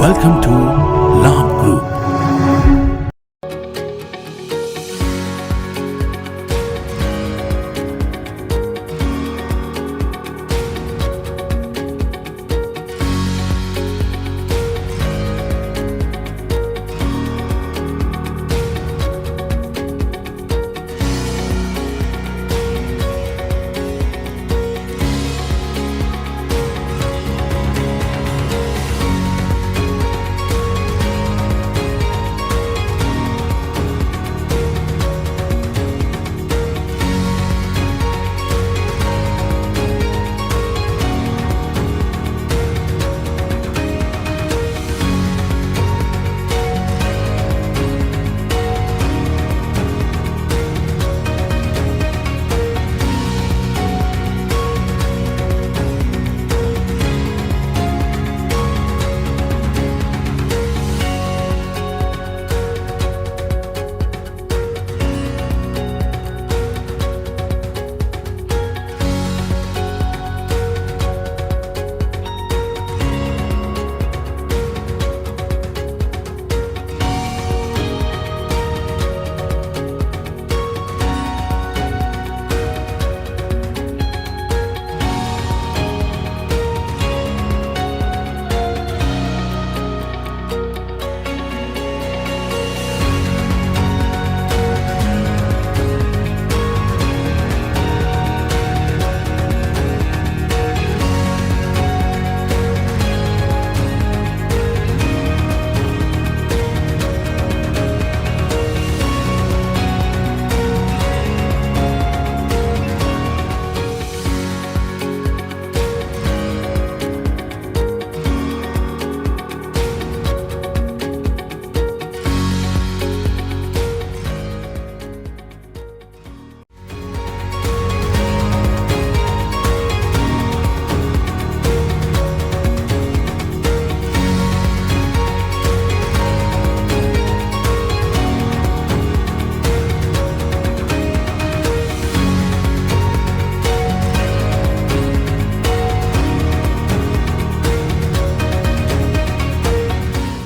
Welcome to Labh Group.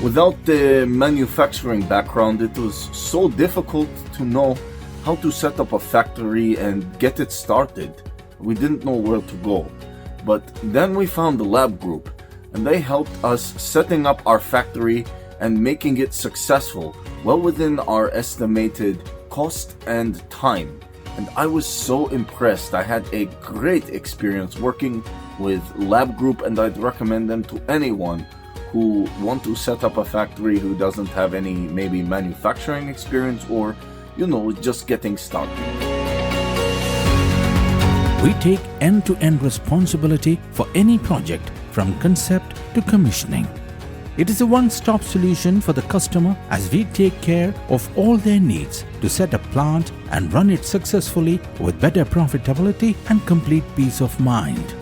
Without the manufacturing background, it was so difficult to know how to set up a factory and get it started. We didn't know where to go. But then we found the Labh Group, and they helped us setting up our factory and making it successful, well within our estimated cost and time. And I was so impressed. I had a great experience working with Labh Group, and I'd recommend them to anyone who want to set up a factory who doesn't have any maybe manufacturing experience or, just getting started. We take end-to-end responsibility for any project from concept to commissioning. It is a one-stop solution for the customer as we take care of all their needs to set a plant and run it successfully with better profitability and complete peace of mind.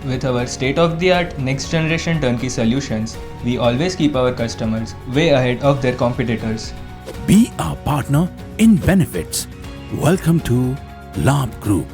With our state-of-the-art next-generation turnkey solutions, we always keep our customers way ahead of their competitors. Be our partner in benefits. Welcome to Labh Group.